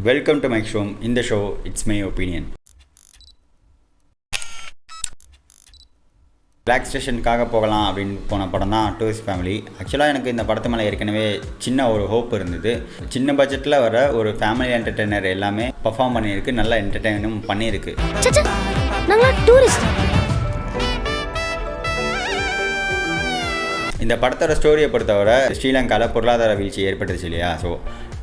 Welcome to my show. இந்த show it's my opinion. Black ஸ்டேஷனுக்காக போகலாம் அப்படின்னு போன படம் தான் டூரிஸ்ட் ஃபேமிலி. ஆக்சுவலாக எனக்கு இந்த படத்து மேலே ஏற்கனவே சின்ன ஒரு ஹோப் இருந்தது. சின்ன பட்ஜெட்டில் வர ஒரு ஃபேமிலி என்டர்டெய்னர் எல்லாமே பர்ஃபார்ம் பண்ணியிருக்கு, நல்லா என்டர்டெயினும் பண்ணியிருக்கு. இந்த படத்தோட ஸ்டோரியை பொறுத்தவரை ஸ்ரீலங்காவில் பொருளாதார வீழ்ச்சி ஏற்பட்டுச்சு இல்லையா? ஸோ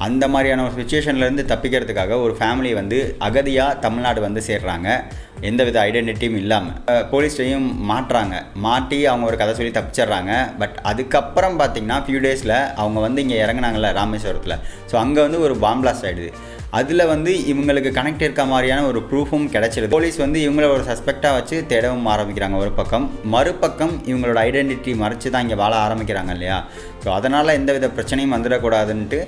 அந்த மாதிரியான ஒரு சுச்சுவேஷன்லேருந்து தப்பிக்கிறதுக்காக ஒரு ஃபேமிலி வந்து அகதியாக தமிழ்நாடு வந்து சேர்றாங்க, எந்தவித ஐடென்டிட்டியும் இல்லாமல். போலீஸ்டையும் மாட்டி அவங்க ஒரு கதை சொல்லி தப்பிச்சிட்றாங்க. பட் அதுக்கப்புறம் பார்த்திங்கன்னா ஃபியூ டேஸில் அவங்க வந்து இங்கே இறங்குனாங்கல்ல ராமேஸ்வரத்தில். ஸோ அங்கே வந்து ஒரு பாம் பிளாஸ்ட் ஆகிடுது. அதில் வந்து இவங்களுக்கு கனெக்ட் இருக்க மாதிரியான ஒரு ப்ரூஃபும் கிடச்சிருது. போலீஸ் வந்து இவங்கள ஒரு சஸ்பெக்டாக வச்சு தேடவும் ஆரம்பிக்கிறாங்க ஒரு பக்கம். மறுபக்கம் இவங்களோட ஐடென்டிட்டி மறைச்சு தான் இங்கே வாழ ஆரம்பிக்கிறாங்க இல்லையா? ஸோ அதனால் எந்தவித பிரச்சனையும் வந்துடக்கூடாதுன்ட்டு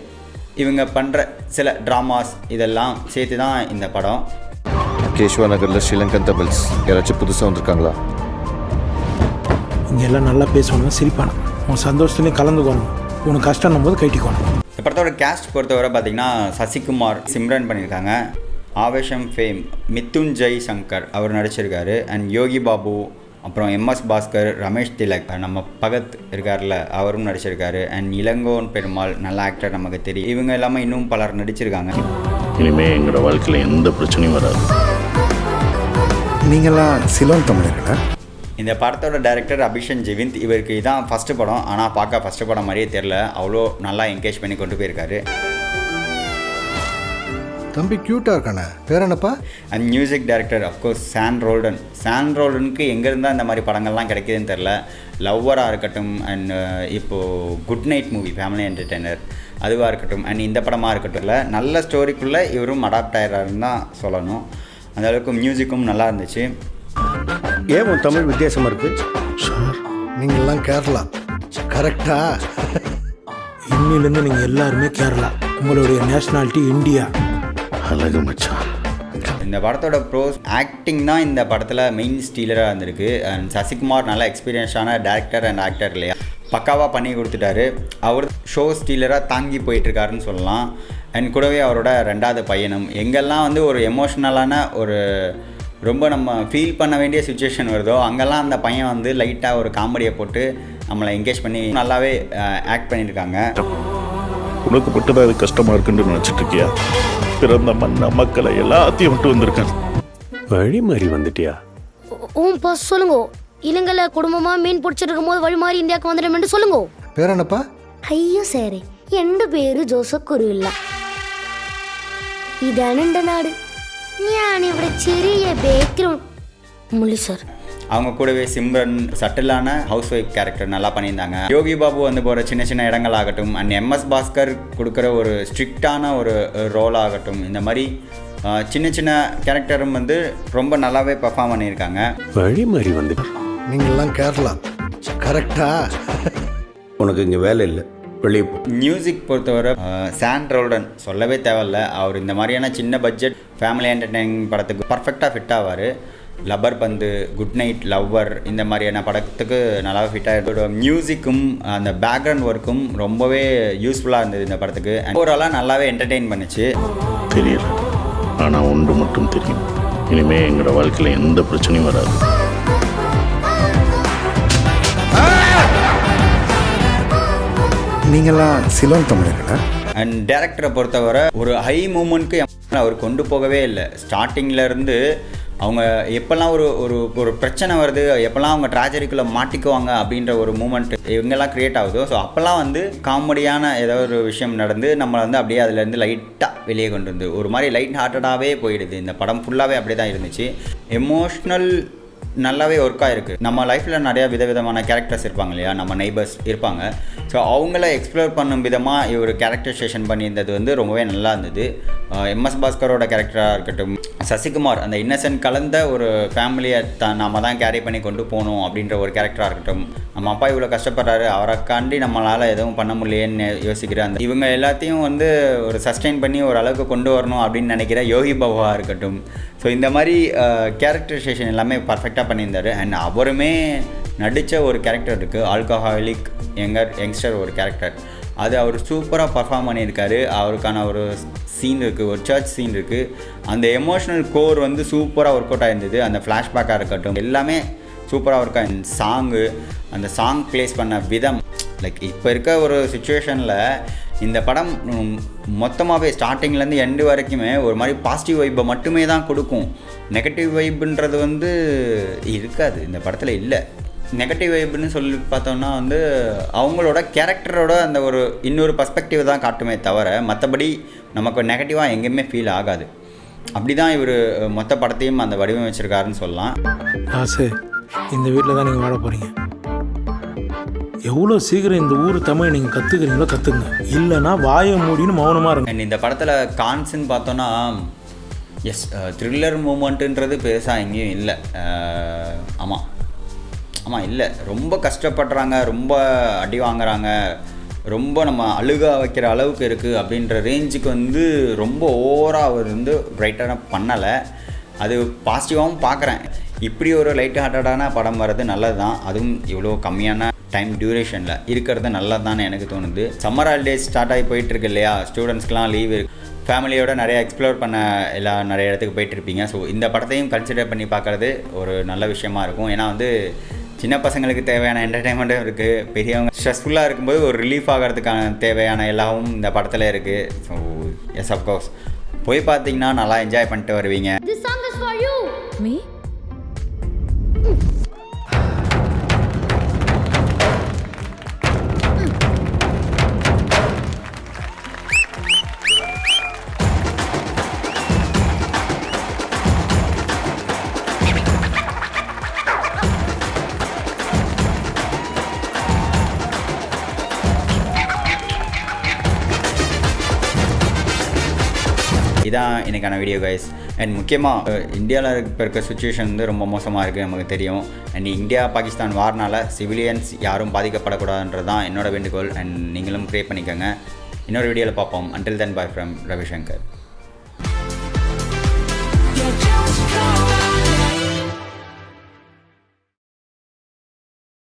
இவங்க பண்ணுற சில ட்ராமாஸ் இதெல்லாம் சேர்த்து தான் இந்த படம். கேஷ்வா நகரில் ஸ்ரீலங்கன் தமிழ்ஸ் யாராச்சும் புதுசாக வந்திருக்காங்களா? இங்கே எல்லாம் நல்லா பேசணும், சிரிப்பானு, உன் சந்தோஷத்துலேயும் கலந்துக்கணும், உனக்கு கஷ்டம் போது கைட்டிக்கணும். இந்த படத்தோட கேஸ்ட் பொறுத்தவரை பார்த்திங்கன்னா சசிகுமார் சிம்ரன் பண்ணியிருக்காங்க. ஆவேஷம் ஃபேம் மித்துன்ஜய் சங்கர் அவர் நடிச்சிருக்காரு. அண்ட் யோகி பாபு, அப்புறம் MS பாஸ்கர், ரமேஷ் திலக், நம்ம பகத் இருக்கார்ல அவரும் நடிச்சிருக்காரு. அண்ட் இளங்கோன் பெருமாள் நல்ல ஆக்டர், நமக்கு தெரியும். இவங்க எல்லாமே இன்னும் பலர் நடிச்சிருக்காங்க. இனிமேல் எங்களோட வாழ்க்கையில் எந்த பிரச்சனையும் வராது. நீங்களாம் சிலோன் தமிழர்களா? இந்த படத்தோட டைரக்டர் அபிஷன் ஜெவிந்த். இவருக்கு இதான் ஃபஸ்ட்டு படம். ஆனால் பார்க்க ஃபஸ்ட்டு படம் மாதிரியே தெரில, அவ்வளோ நல்லா என்கேஜ் பண்ணி கொண்டு போயிருக்காரு. தம்பி க்யூட்டாக இருக்கானே, பேர் என்னப்பா? And music director of course Sean ரோல்டனுக்கு எங்கேருந்தால் இந்த மாதிரி படங்கள்லாம் கிடைக்கிதுன்னு தெரில. லவ்வராக இருக்கட்டும், அண்ட் இப்போது good night movie family entertainer அதுவாக இருக்கட்டும், அண்ட் இந்த படமாக இருக்கட்டும், இல்லை நல்ல ஸ்டோரிக்குள்ளே இவரும் அடாப்ட் ஆகிறாருன்னு தான் சொல்லணும். அந்தளவுக்கு மியூசிக்கும் நல்லா இருந்துச்சு. ஏன் உன் தமிழ் வித்தியாசமாக இருக்குது சார்? நீங்கள்லாம் கேரளா கரெக்டா? இன்னிலேருந்து நீங்கள் எல்லாருமே கேரளா, உங்களுடைய நேஷ்னாலிட்டி இந்தியா. அழகு மச்சான். இந்த படத்தோட ப்ரோஸ் ஆக்டிங் தான் இந்த படத்தில் மெயின் ஸ்டீலராக இருந்திருக்கு. அண்ட் சசிகுமார் நல்ல எக்ஸ்பீரியன்ஸான டேரக்டர் அண்ட் ஆக்டர் இல்லையா, பக்காவாக பண்ணி கொடுத்துட்டாரு. அவர் ஷோ ஸ்டீலராக தாங்கி போயிட்டுருக்காருன்னு சொல்லலாம். அண்ட் கூடவே அவரோட ரெண்டாவது பையனும் எங்கெல்லாம் வந்து ஒரு எமோஷ்னலான ஒரு ரொம்ப நம்ம ஃபீல் பண்ண வேண்டிய சுச்சுவேஷன் வருதோ அங்கெல்லாம் அந்த பையன் வந்து லைட்டாக ஒரு காமெடியை போட்டு நம்மளை என்கேஜ் பண்ணி நல்லாவே ஆக்ட் பண்ணியிருக்காங்க. உனக்கு மட்டும் தான் அது கஷ்டமாக இருக்குன்னு நினச்சிட்டு இருக்கியா? பிறந்த மண்ண மக்களை எல்லாத்தையும் விட்டு வந்திருக்கேன். வழி மாறி வந்துட்டியா? ஓம்பா சொல்லுங்க. இலங்கையில் குடும்பமாக மீன் பிடிச்சிட்டு இருக்கும் போது வழி மாறி இந்தியாவுக்கு வந்துடும் சொல்லுங்க. பேர் என்னப்பா? ஐயோ சார், எந்த பேரு ஜோசப் കുരുവില്ല. ഇതാണ് എൻ്റെ നാട്. ഞാനിവിടെ ചെറിയ ബാക്ക്ഗ്രൗണ്ട് മുള്ളി സാർ. அவங்க கூடவே சிம்ரன் சட்டிலான ஹவுஸ் ஒய்ஃப் கேரக்டர் நல்லா பண்ணியிருந்தாங்க. யோகி பாபு வந்து போகிற சின்ன சின்ன இடங்கள் ஆகட்டும், அண்ட் MS பாஸ்கர் கொடுக்குற ஒரு ஸ்ட்ரிக்டான ஒரு ரோல் ஆகட்டும், இந்த மாதிரி சின்ன சின்ன கேரக்டரும் வந்து ரொம்ப நல்லாவே பர்ஃபார்ம் பண்ணியிருக்காங்க. வழி மாறி வந்து நீங்கள்லாம் கேரளா கரெக்டா? உனக்கு இங்கே வேலை இல்லை, வெளியே. மியூசிக் பொறுத்தவரை சான் ரோல்டன் சொல்லவே தேவையில்ல. அவர் இந்த மாதிரியான சின்ன பட்ஜெட் ஃபேமிலி என்டர்டெய்னிங் படத்துக்கு பர்ஃபெக்டாக ஃபிட் ஆவார். லப்பர் பந்து, குட் நைட், லவ்வர் இந்த மாதிரியான படத்துக்கு நல்லாவே ஃபிட் ஆகிடுது. மியூசிக்கும் அந்த பேக்ரவுண்ட் ஒர்க்கும் ரொம்பவே யூஸ்ஃபுல்லாக இருந்தது இந்த படத்துக்கு. ஓவராலாக நல்லாவே என்டர்டெயின் பண்ணிச்சு. தெரியல, ஆனால் ஒன்று மட்டும் தெரியும், இனிமேல் எங்களோட வாழ்க்கையில் எந்த பிரச்சனையும் வராது. நீங்களாம் சிலோன் தமிழர்களா? அண்ட் டேரக்டரை பொறுத்தவரை ஒரு ஹை மூமெண்ட்க்கு அவர் கொண்டு போகவே இல்லை. ஸ்டார்டிங்லேருந்து அவங்க எப்போல்லாம் ஒரு பிரச்சனை வருது, எப்போல்லாம் அவங்க ட்ராஜடிக்குள்ளே மாட்டிக்குவாங்க அப்படின்ற ஒரு மூமெண்ட் இவங்கெல்லாம் க்ரியேட் ஆகுதோ, ஸோ அப்போல்லாம் வந்து காமெடியான ஏதோ ஒரு விஷயம் நடந்து நம்மளை வந்து அப்படியே அதுலேருந்து லைட்டாக வெளியே கொண்டு வந்து ஒரு மாதிரி லைட் ஹார்ட்டடாகவே போயிடுது. இந்த படம் ஃபுல்லாகவே அப்படி தான் இருந்துச்சு. எமோஷ்னல் நல்லாவே ஒர்க் ஆகிருக்கு. நம்ம லைஃப்பில் நிறையா விதவிதமான கேரக்டர்ஸ் இருப்பாங்க இல்லையா, நம்ம நெய்பர்ஸ் இருப்பாங்க. ஸோ அவங்கள எக்ஸ்ப்ளோர் பண்ணும் விதமாக இவர் கேரக்டரைசேஷன் பண்ணியிருந்தது வந்து ரொம்பவே நல்லா இருந்தது. MS பாஸ்கரோட கேரக்டராக இருக்கட்டும், சசிகுமார் அந்த இன்னசென்ட் கலந்த ஒரு ஃபேமிலியை நம்ம தான் கேரி பண்ணி கொண்டு போகணும் அப்படின்ற ஒரு கேரக்டராக இருக்கட்டும். நம்ம அப்பா இவ்வளோ கஷ்டப்படுறாரு, அவரைக்காண்டி நம்மளால் எதுவும் பண்ண முடியலையேன்னு யோசிக்கிற அந்த இவங்க எல்லாத்தையும் வந்து ஒரு சஸ்டெயின் பண்ணி ஒரு அளவுக்கு கொண்டு வரணும் அப்படின்னு நினைக்கிற யோகி பாபுவாக இருக்கட்டும். ஸோ இந்த மாதிரி கேரக்டரைசேஷன் எல்லாமே பர்ஃபெக்டாக பண்ணியிருந்தார். அண்ட் அவருமே நடித்த ஒரு கேரக்டர் இருக்குது, ஆல்கஹாலிக் யங்ஸ்டர் ஒரு கேரக்டர். அது அவர் சூப்பராக பர்ஃபார்ம் பண்ணியிருக்காரு. அவருக்கான ஒரு சீன் இருக்குது, ஒரு சர்ச் சீன் இருக்குது. அந்த எமோஷ்னல் கோர் வந்து சூப்பராக ஒர்க் அவுட் ஆயிருந்தது. அந்த ஃப்ளாஷ்பேக்காக இருக்கட்டும் எல்லாமே சூப்பராக ஒர்க் ஆயிருந்தது. சாங்கு, அந்த சாங் ப்ளேஸ் பண்ண விதம், லைக் இப்போ இருக்க ஒரு சுச்சுவேஷனில் இந்த படம் மொத்தமாகவே ஸ்டார்டிங்லேருந்து எண்டு வரைக்குமே ஒரு மாதிரி பாசிட்டிவ் வைப்பை மட்டுமே தான் கொடுக்கும். நெகட்டிவ் வைப்புன்றது வந்து இருக்காது இந்த படத்தில். இல்லை, நெகட்டிவ் வைப்புன்னு சொல்லி பார்த்தோம்னா வந்து அவங்களோட கேரக்டரோட அந்த ஒரு இன்னொரு பர்ஸ்பெக்டிவ் தான் காட்டுமே தவிர மற்றபடி நமக்கு நெகட்டிவாக எங்கேயுமே ஃபீல் ஆகாது. அப்படி தான் இவர் மொத்த படத்தையும் அந்த வடிவமைச்சிருக்காருன்னு சொல்லலாம். ஆசை, இந்த வீட்டில் தான் நீங்கள் வாழ போகிறீங்க. எவ்வளோ சீக்கிரம் இந்த ஊர் தமிழ் நீங்கள் கற்றுக்கிறீங்களோ கற்றுங்க, இல்லைன்னா வாயை மூடின்னு மௌனமாக இருங்க. அண்ட் இந்த படத்தில் கான்ஸ்ன்னு பார்த்தோன்னா எஸ், த்ரில்லர் மூமெண்ட்டுன்றது பெருசாக எங்கேயும் இல்லை. ஆமாம் இல்லை, ரொம்ப கஷ்டப்படுறாங்க, ரொம்ப அடி வாங்குறாங்க, ரொம்ப நம்ம அழுக வைக்கிற அளவுக்கு இருக்குது அப்படின்ற ரேஞ்சுக்கு வந்து ரொம்ப ஓவராக அவர் வந்து பிரைட்டாக பண்ணலை. அது பாசிட்டிவாகவும் பார்க்குறேன். இப்படி ஒரு லைட் ஹார்ட்டடான படம் வர்றது நல்லது தான். அதுவும் இவ்வளோ கம்மியான டைம் டியூரேஷனில் இருக்கிறது நல்லது தான் எனக்கு தோணுது. சம்மர் ஹாலிடேஸ் ஸ்டார்ட் ஆகி போயிட்டுருக்கு இல்லையா, ஸ்டூடெண்ட்ஸ்க்கெலாம் லீவ் இருக்குது, ஃபேமிலியோட நிறைய எக்ஸ்ப்ளோர் பண்ண நிறைய இடத்துக்கு போயிட்டுருப்பீங்க. ஸோ இந்த படத்தையும் கன்சிடர் பண்ணி பார்க்குறது ஒரு நல்ல விஷயமா இருக்கும். ஏன்னா வந்து சின்ன பசங்களுக்கு தேவையான என்டர்டெயின்மெண்ட்டும் இருக்குது, பெரியவங்க ஸ்ட்ரெஸ்ஃபுல்லாக இருக்கும்போது ஒரு ரிலீஃப் ஆகிறதுக்கான தேவையான எல்லாவும் இந்த படத்தில் இருக்குது. ஸோ எஸ், அஃப்கோர்ஸ் போய் பார்த்தீங்கன்னா நல்லா என்ஜாய் பண்ணிட்டு வருவீங்க. This song is for you. Me? இதான் எனக்கான வீடியோ கைஸ். அண்ட் முக்கியமாக இந்தியாவில் இப்போ இருக்க சுச்சுவேஷன் வந்து ரொம்ப மோசமாக இருக்குது, நமக்கு தெரியும். அண்ட் இந்தியா பாகிஸ்தான் வார்னால் சிவிலியன்ஸ் யாரும் பாதிக்கப்படக்கூடாதுன்றது தான் என்னோட வேண்டுகோள். அண்ட் நீங்களும் ப்ரே பண்ணிக்கோங்க. இன்னொரு வீடியோவில் பார்ப்போம். Until then bye from Ravishankar.